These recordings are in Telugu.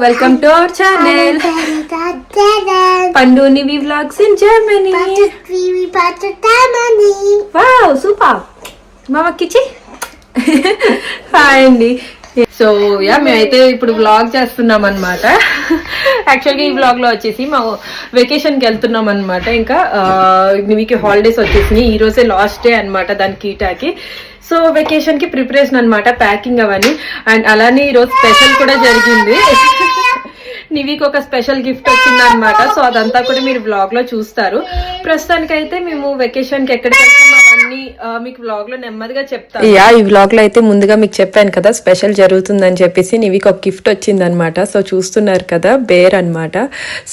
welcome to our channel. Pandu Nivi vlogs in Germany. Wow, super. Mama Kichi. Hi Andy. So yeah మేమైతే ఇప్పుడు వ్లాగ్ చేస్తున్నాం అనమాట. యాక్చువల్గా ఈ వ్లాగ్ లో వచ్చేసి మా వెకేషన్కి వెళ్తున్నాం అనమాట. ఇంకా వీకి హాలిడేస్ వచ్చేసినాయి. ఈ రోజే లాస్ట్ డే అనమాట దాని కీటాకి. సో వెకేషన్ కి ప్రిపరేషన్ అనమాట, ప్యాకింగ్ అవన్నీ. అండ్ అలానే ఈరోజు స్పెషల్ కూడా జరిగింది. నివికి ఒక స్పెషల్ గిఫ్ట్ వచ్చింది అనమాట. సో అదంతా కూడా మీరు వ్లాగ్ లో చూస్తారు. ప్రస్తుతానికైతే మేము వెకేషన్ కి ఎక్కడికి వెళ్తాం అవన్నీ మీకు వ్లాగ్ లో నెమ్మదిగా చెప్తాను. ఈ వ్లాగ్ లో అయితే ముందుగా మీకు చెప్పాను కదా స్పెషల్ జరుగుతుందని చెప్పేసి. నివికి ఒక గిఫ్ట్ వచ్చింది అనమాట. సో చూస్తున్నారు కదా, బేర్ అనమాట.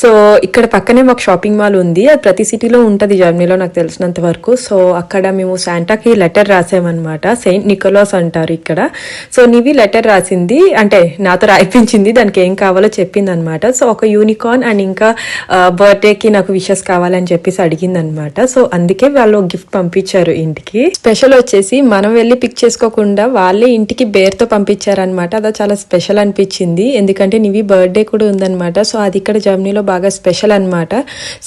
సో ఇక్కడ పక్కనే మాకు షాపింగ్ మాల్ ఉంది. అది ప్రతి సిటీలో ఉంటది జర్మనీలో నాకు తెలిసినంత వరకు. సో అక్కడ మేము శాంటాకి లెటర్ రాసామన్నమాట. సెయింట్ నికోలాస్ అంటారు ఇక్కడ. సో నివి లెటర్ రాసింది, అంటే నాతో రాయిపించింది, దానికి ఏం కావాలో చెప్పింది అనమాట. సో ఒక యూనికార్న్ అండ్ ఇంకా బర్త్డేకి నాకు విషెస్ కావాలని చెప్పేసి అడిగింది అనమాట. సో అందుకే వాళ్ళు గిఫ్ట్ పంపించారు ఇంటికి. స్పెషల్ వచ్చేసి మనం వెళ్ళి పిక్ చేసుకోకుండా వాళ్ళే ఇంటికి బేర్తో పంపించారనమాట. అదో చాలా స్పెషల్ అనిపించింది, ఎందుకంటే నివి బర్త్డే కూడా ఉందనమాట. సో అది ఇక్కడ జర్మనీలో బాగా స్పెషల్ అనమాట.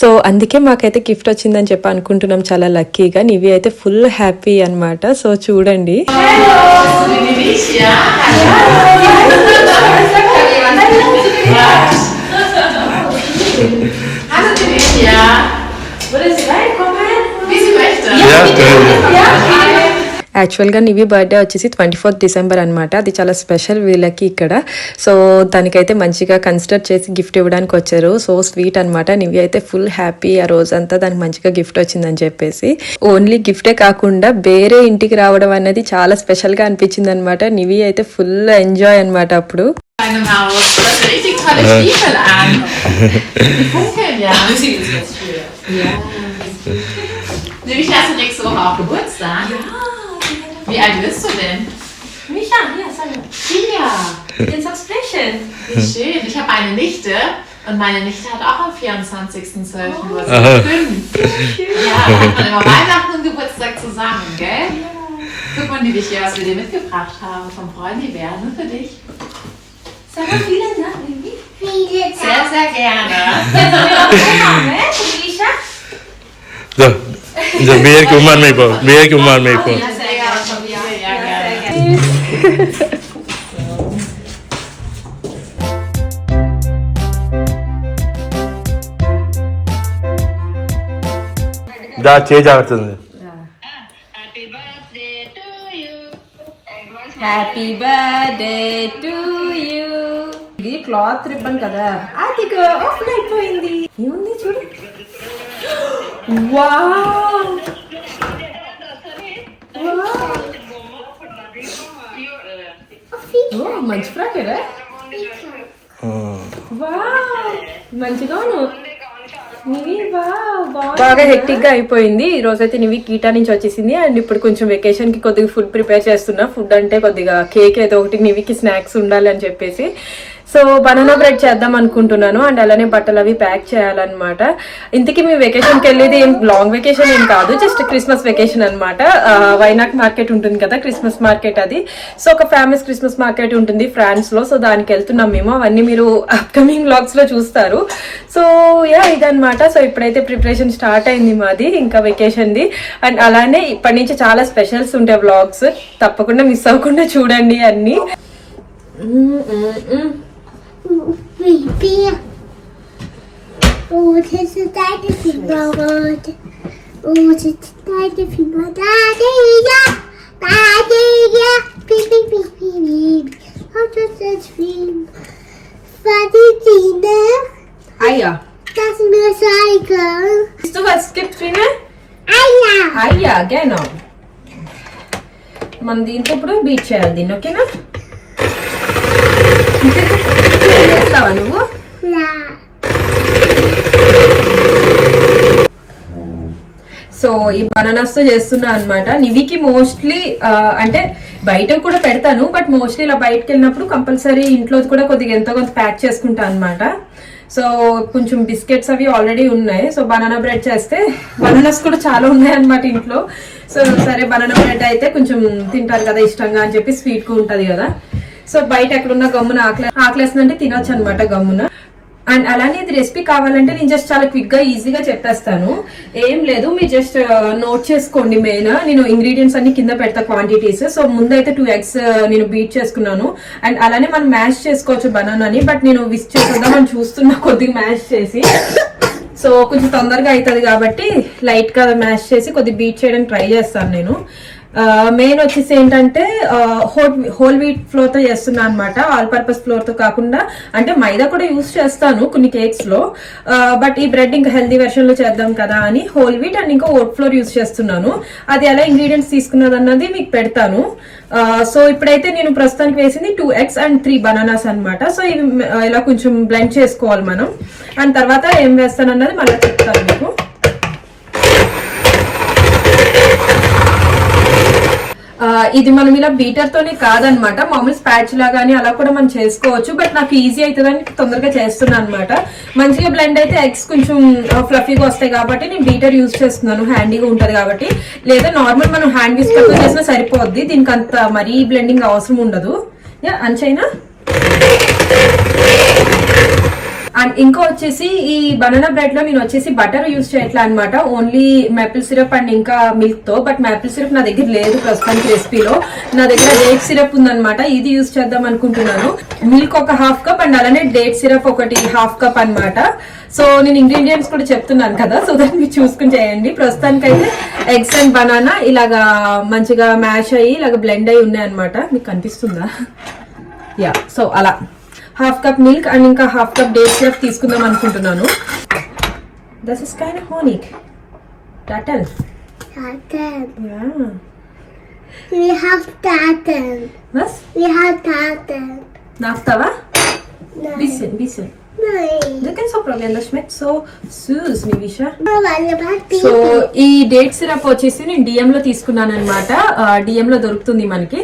సో అందుకే మాకైతే గిఫ్ట్ వచ్చిందని చెప్పి అనుకుంటున్నాం చాలా లక్కీగా. నివి అయితే ఫుల్ హ్యాపీ అనమాట. సో చూడండి. Hallo Livia. Wo ist sie reinkommen? Wie sie möchte. యాక్చువల్గా నివి బర్త్డే వచ్చేసి 24th December అనమాట. అది చాలా స్పెషల్ వీళ్ళకి ఇక్కడ. సో దానికైతే మంచిగా కన్సిడర్ చేసి గిఫ్ట్ ఇవ్వడానికి వచ్చారు. సో స్వీట్ అనమాట. నివి అయితే ఫుల్ హ్యాపీ ఆ రోజంతా, దానికి మంచిగా గిఫ్ట్ వచ్చిందని చెప్పేసి. ఓన్లీ గిఫ్టే కాకుండా వేరే ఇంటికి రావడం అనేది చాలా స్పెషల్గా అనిపించింది అనమాట. నివి అయితే ఫుల్ ఎంజాయ్ అనమాట అప్పుడు. Deinem Haus. Du hast richtig tolle Stiefel an. Die funkeln ja. Sie ist jetzt schön. Ja. Nämlich hast du nächste Woche auch Geburtstag. Ja. Wie alt bist du denn? Micha, hier, sag mal. 4. Jetzt auch sprechen. Wie schön. Ich habe eine Nichte und meine Nichte hat auch am 24.12. Geburtstag. 5. Ja, da hat man immer Weihnachten und Geburtstag zusammen, gell? Ja. Guck mal, Livia, was wir dir mitgebracht haben vom Freundibeer, nur für dich. Sag mal vielen Dank, Nivi. Sehr, sehr gerne. बेर की उम्र में को बेर की उम्र में को Ja, sehr gerne von dir. Ja, gerne. The change आगुतुंदी హ్యాపీ బర్త్డే టు యూ. ఇది క్లాత్ రిబ్బన్ కదా, అది ఓపెన్ అయిపోయింది. ఏముంది చూడు. వావ్, మంచి ఫ్రాక్ కదా. వావ్, మంచిగా బాగా హెక్టిక్ గా అయిపోయింది ఈ రోజైతే. నివి కీటా నుంచి వచ్చేసింది. అండ్ ఇప్పుడు కొంచెం వెకేషన్ కి కొద్దిగా ఫుడ్ ప్రిపేర్ చేస్తున్నా. ఫుడ్ అంటే కొద్దిగా కేక్ ఏదో ఒకటి, నివికి స్నాక్స్ ఉండాలి అని చెప్పేసి. సో బనానా బ్రెడ్ చేద్దాం అనుకుంటున్నాను. అండ్ అలానే బట్టలు అవి ప్యాక్ చేయాలన్నమాట. ఇంతకీ మేము వెకేషన్కి వెళ్ళేది ఏం లాంగ్ వెకేషన్ ఏం కాదు, జస్ట్ క్రిస్మస్ వెకేషన్ అనమాట. వైనాక్ మార్కెట్ ఉంటుంది కదా, క్రిస్మస్ మార్కెట్ అది. సో ఒక ఫేమస్ క్రిస్మస్ మార్కెట్ ఉంటుంది ఫ్రాన్స్ లో. సో దానికి వెళ్తున్నాం మేము. అవన్నీ మీరు అప్కమింగ్ వ్లాగ్స్ లో చూస్తారు. సో యా ఇదనమాట. సో ఇప్పుడైతే ప్రిపరేషన్ స్టార్ట్ అయింది మాది ఇంకా వెకేషన్ ది. అండ్ అలానే ఇప్పటి నుంచి చాలా స్పెషల్స్ ఉంటాయి వ్లాగ్స్, తప్పకుండా మిస్ అవ్వకుండా చూడండి అన్ని. Oh, das ist deine Fingerrot. Oh, das ist deine Fingerrot. Ja, piep, piep, piep, piep. Oh, das ist viel. Valentina. Eier. Das ist mir Seiger. Siehst du, was es gibt, Trine? Eier. Eier, genau. మనం దీంతో ఇప్పుడు బీట్ చేయాలి దీన్ని, ఓకేనా? చేస్తావా నువ్వు? సో ఈ బనానాస్ తో చేస్తున్నా అనమాట. నివికి మోస్ట్లీ అంటే బయట కూడా పెడతాను, బట్ మోస్ట్లీ ఇలా బయటకు వెళ్ళినప్పుడు కంపల్సరీ ఇంట్లో కూడా కొద్దిగా ఎంతో కొంత ప్యాక్ చేసుకుంటా అనమాట. సో కొంచెం బిస్కెట్స్ అవి ఆల్రెడీ ఉన్నాయి. సో బనానా బ్రెడ్ చేస్తే, బనానాస్ కూడా చాలా ఉన్నాయి అనమాట ఇంట్లో. సో సరే బనానా బ్రెడ్ అయితే కొంచెం తింటారు కదా ఇష్టంగా అని చెప్పి, స్వీట్ గా ఉంటది కదా. సో బయట ఎక్కడున్న గమ్మున ఆకలేస్తుందంటే తినొచ్చు అనమాట గమ్మున. అండ్ అలానే ఇది రెసిపీ కావాలంటే నేను జస్ట్ చాలా క్విక్ గా ఈజీగా చెప్పేస్తాను. ఏం లేదు, మీరు జస్ట్ నోట్ చేసుకోండి. మెయిన్ నేను ఇంగ్రీడియంట్స్ అన్ని కింద పెడతా క్వాంటిటీస్. సో ముందైతే 2 eggs నేను బీట్ చేసుకున్నాను. అండ్ అలానే మనం మ్యాష్ చేసుకోవచ్చు బనానాని, బట్ నేను విస్ చేద్దామని చూస్తున్నా కొద్దిగా మ్యాష్ చేసి. సో కొంచెం తొందరగా అవుతుంది కాబట్టి లైట్ గా మ్యాష్ చేసి కొద్దిగా బీట్ చేయడానికి ట్రై చేస్తాను నేను. మెయిన్ వచ్చేసి ఏంటంటే హోల్ వీట్ ఫ్లోర్ తో చేస్తున్నా అనమాట, ఆల్ పర్పస్ ఫ్లోర్ తో కాకుండా. అంటే మైదా కూడా యూస్ చేస్తాను కొన్ని కేక్స్ లో, బట్ ఈ బ్రెడ్ ఇంకా హెల్దీ వెర్షన్ లో చేద్దాం కదా అని హోల్ వీట్ అండ్ ఇంకా ఓట్ ఫ్లోర్ యూస్ చేస్తున్నాను. అది ఎలా ఇంగ్రీడియంట్స్ తీసుకున్నది అన్నది మీకు పెడతాను. సో ఇప్పుడైతే నేను ప్రస్తుతానికి వేసింది 2 eggs and 3 bananas అనమాట. సో ఇవి ఇలా కొంచెం బ్లెండ్ చేసుకోవాలి మనం. అండ్ తర్వాత ఏం వేస్తాను అన్నది మళ్ళీ చెప్తాను మీకు. ఇది మనం ఇలా బీటర్ తోనే కాదనమాట, మామూలు స్పాచులా గానీ అలా కూడా మనం చేసుకోవచ్చు. బట్ నాకు ఈజీ అవుతుందని తొందరగా చేస్తున్నాను అనమాట. మంచిగా బ్లెండ్ అయితే ఎగ్స్ కొంచెం ఫ్లఫీగా వస్తాయి కాబట్టి నేను బీటర్ యూజ్ చేస్తున్నాను, హ్యాండీగా ఉంటది కాబట్టి. లేదా నార్మల్ మనం హ్యాండ్ విస్కర్ తో చేసినా సరిపోద్ది, దీనికి అంత మరీ బ్లెండింగ్ అవసరం ఉండదు. అంచైనా అండ్ ఇంకా వచ్చేసి ఈ బనానా బ్రెడ్ లో నేను వచ్చేసి బటర్ యూజ్ చేయట్లా అనమాట, ఓన్లీ మ్యాపిల్ సిరప్ అండ్ ఇంకా మిల్క్ తో. బట్ మ్యాపిల్ సిరప్ నా దగ్గర లేదు ప్రస్తుతానికి రెసిపీలో. నా దగ్గర డేట్ సిరప్ ఉందన్నమాట, ఇది యూజ్ చేద్దాం అనుకుంటున్నాను. మిల్క్ ఒక 1/2 cup అండ్ అలానే డేట్ సిరప్ ఒకటి 1/2 cup అనమాట. సో నేను ఇంగ్రీడియంట్స్ కూడా చెప్తున్నాను కదా, సో దాన్ని మీరు చూసుకుని చేయండి. ప్రస్తుతానికి అయితే ఎగ్స్ అండ్ బనానా ఇలాగా మంచిగా మ్యాష్ అయ్యి ఇలాగ బ్లెండ్ అయి ఉన్నాయి అనమాట. మీకు కనిపిస్తుందా? యా, సో అలా 1/2 cup మిల్క్ అండ్ ఇంకా 1/2 cup డేట్ సిరప్ తీసుకుందాం అనుకుంటున్నాను. దిస్ ఇస్ కైండ్ ఆఫ్ హోనిక్ turtle. Yeah. We have turtle. బస్ We have turtle. నాస్తావా? Nein. Bisschen. Nein. Du kannst auch probieren, das schmeckt so süß, Mivisha. Weil so ఈ డేట్ సిరప్ వచ్చేసి నేను డిఎం లో తీసుకున్నాను అనమాట. డిఎం లో దొరుకుతుంది మనకి.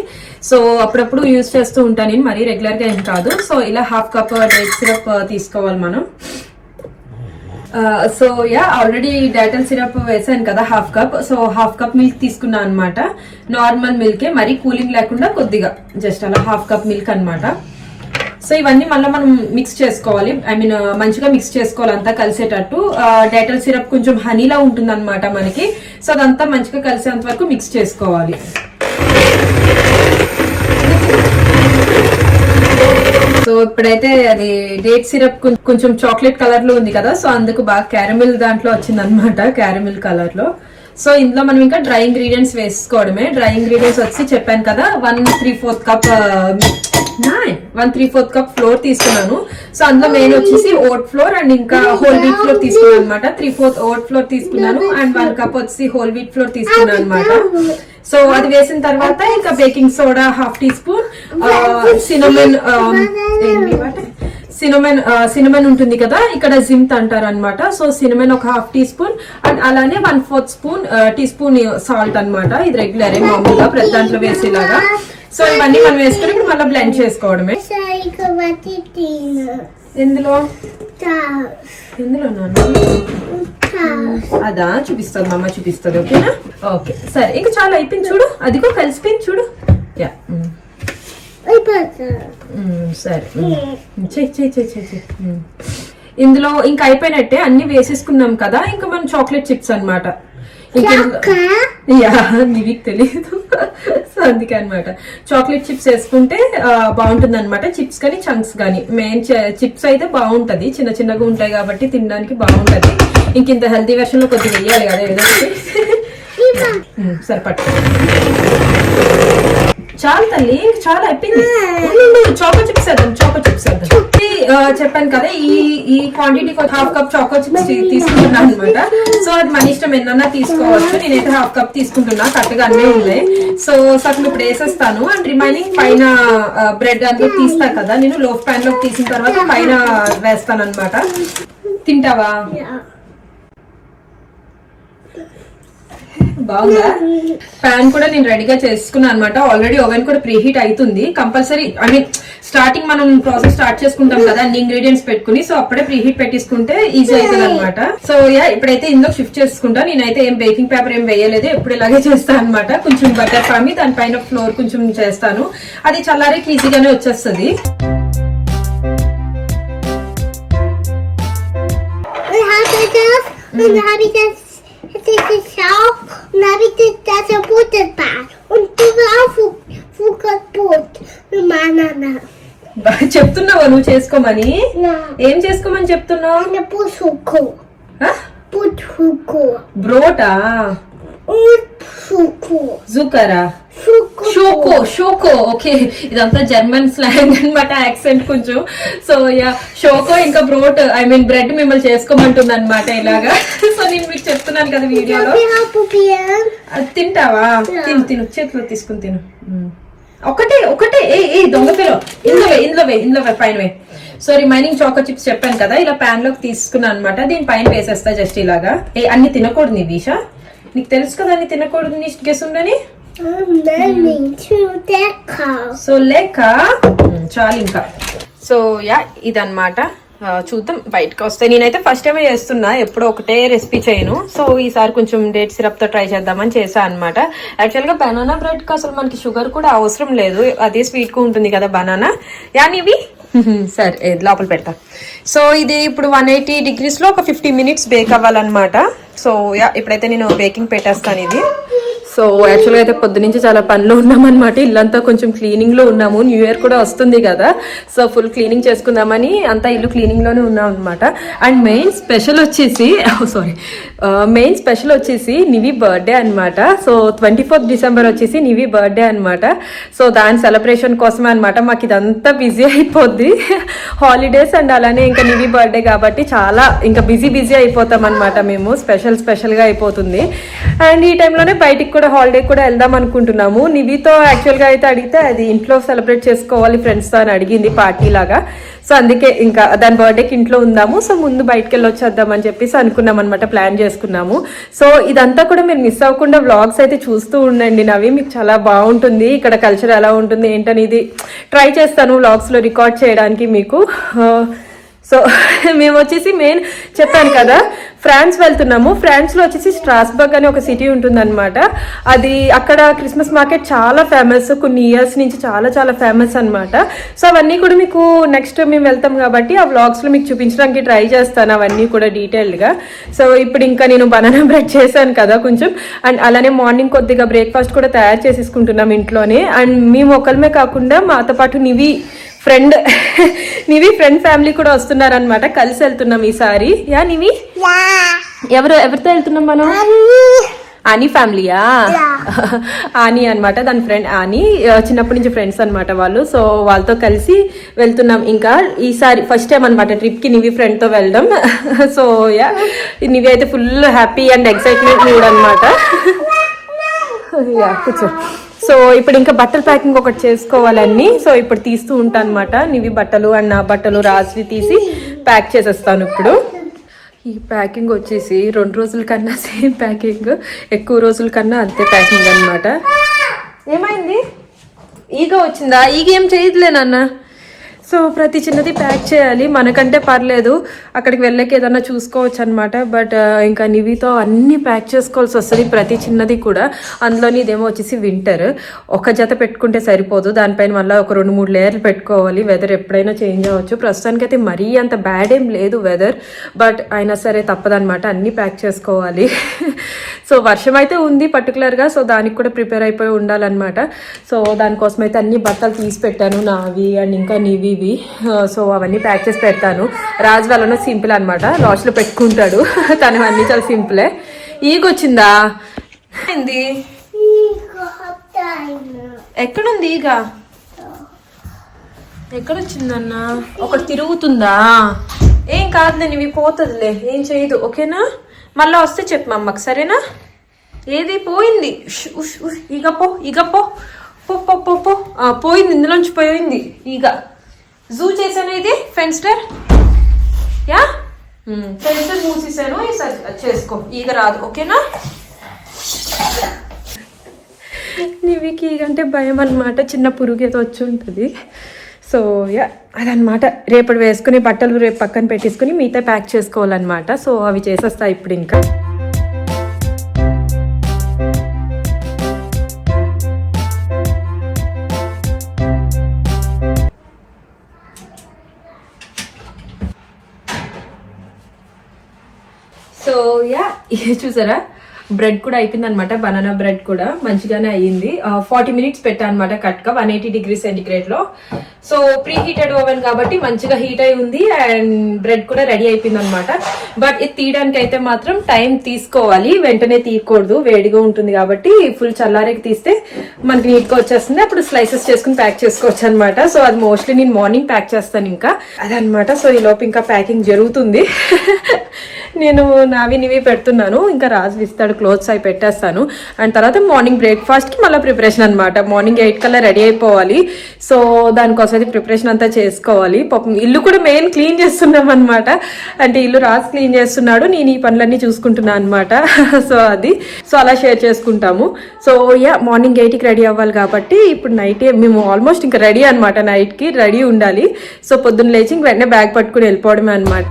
సో అప్పుడప్పుడు యూజ్ చేస్తూ ఉంటాను నేను, మరీ రెగ్యులర్ గా ఏం కాదు. సో ఇలా 1/2 cup డేట్ సిరప్ తీసుకోవాలి మనం. సో యా, ఆల్రెడీ డేటల్ సిరప్ వేసాను కదా 1/2 cup. సో 1/2 cup మిల్క్ తీసుకున్నాను అనమాట, నార్మల్ మిల్కే, మరీ కూలింగ్ లేకుండా కొద్దిగా జస్ట్ అలా 1/2 cup మిల్క్ అనమాట. సో ఇవన్నీ మళ్ళీ మనం మిక్స్ చేసుకోవాలి, ఐ మీన్ మంచిగా మిక్స్ చేసుకోవాలి అంతా కలిసేటట్టు. డేటల్ సిరప్ కొంచెం హనీలా ఉంటుంది అనమాట మనకి. సో అదంతా మంచిగా కలిసేంత వరకు మిక్స్ చేసుకోవాలి. సో ఇప్పుడైతే అది డేట్ సిరప్ కొంచెం చాక్లెట్ కలర్ లో ఉంది కదా, సో అందుకు బాగా క్యారమిల్ దాంట్లో వచ్చింది అనమాట, క్యారమిల్ కలర్ లో. సో ఇందులో మనం ఇంకా డ్రై ఇంగ్రీడియంట్స్ వేసుకోవడమే. డ్రై ఇంగ్రీడియంట్స్ వచ్చి చెప్పాను కదా 1/3/4 cup 1/3/4 cup ఫ్లోర్ తీసుకున్నాను. సో అందులో మెయిన్ వచ్చేసి ఓట్ ఫ్లోర్ అండ్ ఇంకా హోల్ వీట్ ఫ్లోర్ తీసుకున్నాను అనమాట. 3/4 ఓట్ ఫ్లోర్ తీసుకున్నాను అండ్ 1 cup వచ్చి హోల్ వీట్ ఫ్లోర్ తీసుకున్నాను అనమాట. సో అది వేసిన తర్వాత ఇంకా బేకింగ్ సోడా 1/2 teaspoon, సినమన్ ఉంటుంది కదా, ఇక్కడ జిమ్త్ అంటారు అనమాట. సో సినమన్ ఒక 1/2 teaspoon అండ్ అలానే 1/4 teaspoon సాల్ట్ అనమాట. ఇది రెగ్యులర్ మామూలుగా ప్రతి దాంట్లో వేసేలాగా. సో ఇవన్నీ మనం వేసుకుని ఇప్పుడు మళ్ళీ బ్లెండ్ చేసుకోవడమే. ఎందులో అదా చూపిస్తుంది, మా అమ్మ చూపిస్తుంది. ఓకేనా? ఓకే సరే, ఇంకా చాలా అయిపోయింది చూడు, అదిగో కలిసిపోయింది చూడు. యా సరే, చెయ్యి. ఇందులో ఇంకా అయిపోయినట్టే, అన్ని వేసేసుకున్నాం కదా. ఇంకా మనం చాక్లెట్ చిప్స్ అనమాట. నీకు తెలియదు, సో అందుకే అనమాట చాక్లెట్ చిప్స్ వేసుకుంటే బాగుంటుంది అనమాట. చిప్స్ కానీ చంక్స్ కానీ, మెయిన్ చిప్స్ అయితే బాగుంటది, చిన్న చిన్నగా ఉంటాయి కాబట్టి తినడానికి బాగుంటది. ఇంక ఇంత హెల్తీ వెర్షన్ లో కొద్దిగా వేయాలి కదా ఏదో. సరే పట్టు, చాలా తల్లి, ఇంక చాలా అయిపోయింది. చాకో చిప్స్ వేద్దాం. చెప్పాను కదా ఈ క్వాంటిటీ 1/2 cup చాకో చిప్స్ తీసుకుంటున్నాను అనమాట. సో అది మన ఇష్టం, ఎన్నన్నా తీసుకోవచ్చు. నేనైతే 1/2 cup తీసుకుంటున్నా, కరెక్ట్గా అన్నీ ఉన్నాయి. సో సగం ఇప్పుడు వేసేస్తాను అండ్ రిమైనింగ్ పైన బ్రెడ్ అందులో తీస్తా కదా నేను, లోఫ్ ప్యాన్ లోకి తీసిన తర్వాత పైన వేస్తాను అనమాట. తింటావా? బాగుందా? ప్యాన్ కూడా నేను రెడీగా చేసుకున్నాను అనమాట. ఆల్రెడీ ఓవెన్ కూడా ప్రీహీట్ అవుతుంది. కంపల్సరీ ఐ మీన్ స్టార్టింగ్ మనం ప్రాసెస్ స్టార్ట్ చేసుకుంటాం కదా అన్ని ఇంగ్రీడియంట్స్ పెట్టుకుని, సో అప్పుడే ప్రీహీట్ పెట్టించుకుంటే ఈజీ అవుతుంది అనమాట. సో యా ఇప్పుడైతే ఇందులో షిఫ్ట్ చేసుకుంటా. నేనైతే ఏం బేకింగ్ పేపర్ ఏం వేయలేదు, ఎప్పుడు ఇలాగే చేస్తాను అనమాట. కొంచెం బటర్ పామి దానిపైన ఫ్లోర్ కొంచెం చేస్తాను, అది చల్లారికి ఈజీగానే వచ్చేస్తుంది. Und dann habe ich das Schauch und dann habe ich das Butterbad und du auch Fußballbrot mit Banana. బాగా చెప్తున్నావా నువ్వు చేసుకోమని? Ja. ఏం చేసుకోమని చెప్తున్నావు? Eine Bushuko. Bushuko. బ్రోటా? Und Schuko. జుకరా? Schuko. షోకో షోకో. ఓకే, ఇదంతా జర్మన్ స్లాంగ్ అన్నమాట, యాక్సెంట్ కొంచెం. సో యా షోకో ఇంకా బ్రోట్ ఐ మీన్ బ్రెడ్ మిమ్మల్ని చేసుకోమంటుంది అనమాట ఇలాగా. సో నేను మీకు చెప్తున్నాను కదా వీడియోలో. Darf ich auch probieren? అది తింటావా? తిను చేతిలో తీసుకుని తిను. ఒకటే ఏ దొంగ పిలో ఇందులో వే పైన వే. సో రిమైనింగ్ చాకో చిప్స్ చెప్పాను కదా, ఇలా ప్యాన్ లోకి తీసుకున్నాను అనమాట. దీని పైన వేసేస్తా జస్ట్ ఇలాగా. అన్ని తినకూడదు నివీషా, నీకు తెలుసు కదా అన్ని తినకూడదు నీ గెస్ ఉండని. సో లేక చాలు ఇంకా. సో యా ఇదన్నమాట. చూద్దాం బయటకు వస్తాయి. నేనైతే ఫస్ట్ టైమే చేస్తున్నా, ఎప్పుడో ఒకటే రెసిపీ చేయను. సో ఈసారి కొంచెం డేట్ సిరప్ తో ట్రై చేద్దామని చేసా అనమాట. యాక్చువల్ గా బనానా బ్రెడ్ కి అసలు మనకి షుగర్ కూడా అవసరం లేదు, అదే స్వీట్ గా ఉంటుంది కదా బనానా. యానివి సరే లోపల పెడతా. సో ఇది ఇప్పుడు 180 degrees లో ఒక 50 minutes బేక్ అవ్వాలన్నమాట. సో యా ఇప్పుడైతే నేను బేకింగ్ పెట్టేస్తాను ఇది. సో యాక్చువల్గా అయితే పొద్దు నుంచి చాలా పనిలో ఉన్నాం అనమాట. ఇల్లంతా కొంచెం క్లీనింగ్ లో ఉన్నాము, న్యూ ఇయర్ కూడా వస్తుంది కదా, సో ఫుల్ క్లీనింగ్ చేసుకుందామని అంతా ఇల్లు క్లీనింగ్ లోనే ఉన్నాం అనమాట. అండ్ మెయిన్ స్పెషల్ వచ్చేసి నివి బర్త్డే అనమాట. సో 24th December వచ్చేసి నివి బర్త్డే అనమాట. సో దాని సెలబ్రేషన్ కోసమే అనమాట. మాకు ఇదంతా బిజీ అయిపోద్ది, హాలిడేస్ అండ్ అలానే ఇంకా నివి బర్త్డే కాబట్టి చాలా ఇంకా బిజీ అయిపోతాం అనమాట. మేము స్పెషల్ గా అయిపోతుంది. అండ్ ఈ టైంలోనే బయటికి కూడా హాలిడే కూడా వెళ్దాం అనుకుంటున్నాము. నివితో యాక్చువల్ గా అయితే అడిగితే అది ఇంట్లో సెలబ్రేట్ చేసుకోవాలి ఫ్రెండ్స్ తో అని అడిగింది, పార్టీ లాగా. సో అందుకే ఇంకా దాని బర్త్డేకి ఇంట్లో ఉందాము, సో ముందు బయటకు వెళ్ళి వచ్చేద్దాం అని చెప్పేసి అనుకున్నాం అనమాట, ప్లాన్ చేసుకున్నాము. సో ఇదంతా కూడా మీరు మిస్ అవ్వకుండా వ్లాగ్స్ అయితే చూస్తూ ఉండండి నవి, మీకు చాలా బాగుంటుంది. ఇక్కడ కల్చర్ ఎలా ఉంటుంది ఏంటనేది ట్రై చేస్తాను వ్లాగ్స్ లో రికార్డ్ చేయడానికి మీకు. సో మేము వచ్చేసి మెయిన్ చెప్పాను కదా ఫ్రాన్స్ వెళ్తున్నాము. ఫ్రాన్స్ లో వచ్చేసి స్ట్రాస్బర్గ్ అనే ఒక సిటీ ఉంటుంది అనమాట. అది అక్కడ క్రిస్మస్ మార్కెట్ చాలా ఫేమస్, కొన్ని ఇయర్స్ నుంచి చాలా ఫేమస్ అనమాట. సో అవన్నీ కూడా మీకు నెక్స్ట్ మేము వెళ్తాం కాబట్టి ఆ వ్లాగ్స్ లో మీకు చూపించడానికి ట్రై చేస్తాను అవన్నీ కూడా డీటెయిల్డ్ గా. సో ఇప్పుడు ఇంకా నేను బనానా బ్రెడ్ చేశాను కదా కొంచెం, అండ్ అలానే మార్నింగ్ కొద్దిగా బ్రేక్ఫాస్ట్ కూడా తయారు చేసేసుకుంటున్నాం ఇంట్లోనే. అండ్ మేము ఒకళ్ళమే కాకుండా మాతో పాటు నివి ఫ్రెండ్ ఫ్యామిలీ కూడా వస్తున్నారనమాట, కలిసి వెళ్తున్నాం ఈసారి. యా నివి ఎవరితో వెళ్తున్నాం మనం? ఆనీ ఫ్యామిలీయా? ఆనీ అనమాట, దాని ఫ్రెండ్ ఆనీ, చిన్నప్పటి నుంచి ఫ్రెండ్స్ అనమాట వాళ్ళు. సో వాళ్ళతో కలిసి వెళ్తున్నాం. ఇంకా ఈసారి ఫస్ట్ టైం అనమాట ట్రిప్ కి నివి ఫ్రెండ్ తో వెళ్ళడం. సో యా నివి అయితే full happy and excitement mood అనమాట. యా కూర్చో. సో ఇప్పుడు ఇంకా బట్టల ప్యాకింగ్ ఒకటి చేసుకోవాలన్నీ. సో ఇప్పుడు తీస్తూ ఉంటాను అనమాట, నివి బట్టలు అండ్ నా బట్టలు రాసి తీసి ప్యాక్ చేసేస్తాను ఇప్పుడు. ఈ ప్యాకింగ్ వచ్చేసి 2 రోజుల కన్నా సేమ్ ప్యాకింగ్, ఎక్కువ రోజుల కన్నా అంతే ప్యాకింగ్ అనమాట. ఏమైంది? ఈగ వచ్చిందా? ఈగ ఏం చేయదులే నాన్న. సో ప్రతి చిన్నది ప్యాక్ చేయాలి, మనకంటే పర్లేదు అక్కడికి వెళ్ళకి ఏదన్నా చూసుకోవచ్చు అనమాట. బట్ ఇంకా నివితో అన్ని ప్యాక్ చేసుకోవాల్సి వస్తుంది, ప్రతి చిన్నది కూడా. అందులోని ఇదేమో వచ్చేసి వింటర్, ఒక జత పెట్టుకుంటే సరిపోదు, దానిపైన మళ్ళీ ఒక 2-3 లేయర్లు పెట్టుకోవాలి. వెదర్ ఎప్పుడైనా చేంజ్ అవ్వచ్చు, ప్రస్తుతానికి అయితే మరీ అంత బ్యాడ్ ఏం లేదు వెదర్, బట్ అయినా సరే తప్పదనమాట అన్ని ప్యాక్ చేసుకోవాలి. సో వర్షం అయితే ఉంది పర్టికులర్గా, సో దానికి కూడా ప్రిపేర్ అయిపోయి ఉండాలన్నమాట. సో దానికోసం అయితే అన్ని బట్టలు తీసి పెట్టాను, నావి అండ్ ఇంకా నివి. సో అవన్నీ ప్యాక్ చేసి పెడతాను. రాజు వాళ్ళను సింపుల్ అనమాట, లాస్ట్లో పెట్టుకుంటాడు, తను అన్ని చాలా సింపులే. ఈగొచ్చిందా? ఏంది? ఎక్కడుంది ఈగ? ఎక్కడొచ్చిందన్న? ఒకటి తిరుగుతుందా? ఏం కాదులే, ఇవి పోతుందిలే, ఏం చేయదు, ఓకేనా? మళ్ళీ వస్తే చెప్పు మా అమ్మకి, సరేనా? ఏది పోయింది? ఈగ పో, ఈగ పో, పో పోయింది, ఇందులోంచి పోయింది ఈగ. జూ చేశాను, ఇది ఫెన్స్టర్. యా ఫెన్స్టర్ మూసేసాను, చేసుకో, ఈగ రాదు, ఓకేనా? నివికి అంటే భయం అన్నమాట, చిన్న పురుగు ఏదో వచ్చి ఉంటుంది. సో యా అదనమాట. రేపటి వేసుకుని బట్టలు రేపు పక్కన పెట్టేసుకుని మిగతా ప్యాక్ చేసుకోవాలన్నమాట. సో అవి చేసేస్తా ఇప్పుడు ఇంకా. సో యా ఇది చూసారా, బ్రెడ్ కూడా అయిపోయింది అనమాట. బనానా బ్రెడ్ కూడా మంచిగానే అయ్యింది. 40 మినిట్స్ పెట్టా అనమాట కట్గా 180 డిగ్రీ సెంటిగ్రేడ్ లో. సో ప్రీ హీటెడ్ ఓవెన్ కాబట్టి మంచిగా హీట్ అయి ఉంది అండ్ బ్రెడ్ కూడా రెడీ అయిపోయింది అనమాట. బట్ ఇది తీయడానికి అయితే మాత్రం టైం తీసుకోవాలి, వెంటనే తీయకూడదు, వేడిగా ఉంటుంది కాబట్టి. ఫుల్ చల్లారేకి తీస్తే మనకి నీట్గా వచ్చేస్తుంది, అప్పుడు స్లైసెస్ చేసుకుని ప్యాక్ చేసుకోవచ్చు అనమాట. సో అది మోస్ట్లీ నేను మార్నింగ్ ప్యాక్ చేస్తాను ఇంకా అదనమాట. సో ఈ లోపు ఇంకా ప్యాకింగ్ జరుగుతుంది. నేను నివి పెడుతున్నాను, ఇంకా రాజు ఇస్తాడు, క్లోత్స్ అవి పెట్టేస్తాను. అండ్ తర్వాత మార్నింగ్ బ్రేక్ఫాస్ట్కి మళ్ళీ ప్రిపరేషన్ అనమాట. మార్నింగ్ 8 కల్లా రెడీ అయిపోవాలి. సో దానికోసం అయితే ప్రిపరేషన్ అంతా చేసుకోవాలి. పాపం ఇల్లు కూడా మెయిన్ క్లీన్ చేస్తున్నాం అనమాట. అంటే ఇల్లు రాజు క్లీన్ చేస్తున్నాడు, నేను ఈ పనులన్నీ చూసుకుంటున్నాను అనమాట. సో అలా షేర్ చేసుకుంటాము. సో యా మార్నింగ్ 8కి రెడీ అవ్వాలి కాబట్టి ఇప్పుడు నైట్ మేము ఆల్మోస్ట్ ఇంకా రెడీ అనమాట. నైట్కి రెడీ ఉండాలి. సో పొద్దున్న లేచి ఇంక వెంటనే బ్యాగ్ పట్టుకుని వెళ్ళిపోవడమే అనమాట.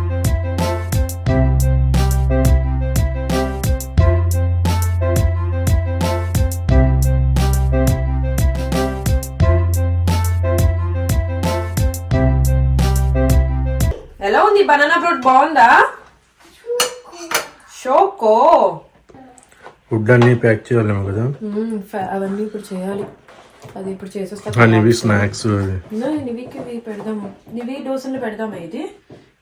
ఎలా ఉంది బనానా బ్రెడ్? బాగుందా? షోకో ఫుడ్ అన్ని ప్యాక్ చేయాలేమో కదా. అవన్నీ ఇప్పుడు చేయాలి. అది ఇప్పుడు చేసేస్తా. నివి స్నాక్స్ నివికి పెడదాము, నివి దోశలు పెడదామా? ఇది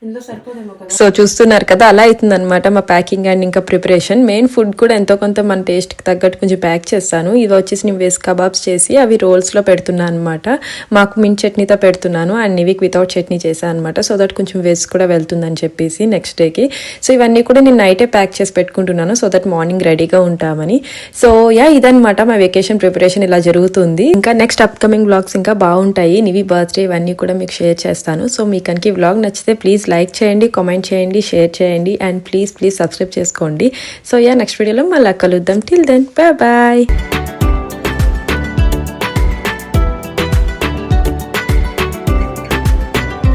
ఇందులో సరిపోదేమో కదా. సో చూస్తున్నారు కదా, అలా అవుతుంది అనమాట మా ప్యాకింగ్ అండ్ ఇంకా ప్రిపరేషన్. మెయిన్ ఫుడ్ కూడా ఎంతో కొంత మన టేస్ట్కి తగ్గట్టు కొంచెం ప్యాక్ చేస్తాను. ఇవి వచ్చేసి నేను వెజ్ కబాబ్స్ చేసి అవి రోల్స్లో పెడుతున్నాను అనమాట. మాకు మింట్ చట్నీతో పెడుతున్నాను అండ్ నివికి వితౌట్ చట్నీ చేశాను అనమాట. సో దట్ కొంచెం వెజ్ కూడా వెళ్తుందని చెప్పేసి నెక్స్ట్ డేకి. సో ఇవన్నీ కూడా నేను నైటే ప్యాక్ చేసి పెట్టుకుంటున్నాను, సో దట్ మార్నింగ్ రెడీగా ఉంటామని. సో యా ఇదనమాట మా వెకేషన్ ప్రిపరేషన్ ఇలా జరుగుతుంది. ఇంకా నెక్స్ట్ అప్కమింగ్ వ్లాగ్స్ ఇంకా బాగుంటాయి. నివి బర్త్డే ఇవన్నీ కూడా మీకు షేర్ చేస్తాను. సో మీకు కనుక ఈ వ్లాగ్ నచ్చితే ప్లీజ్ లైక్ చేయండి, కామెంట్ చేయండి, షేర్ చేయండి అండ్ ప్లీజ్ సబ్స్క్రైబ్ చేసుకోండి. సో యా నెక్స్ట్ వీడియోలో మళ్ళీ కలుద్దాం. Till then bye bye.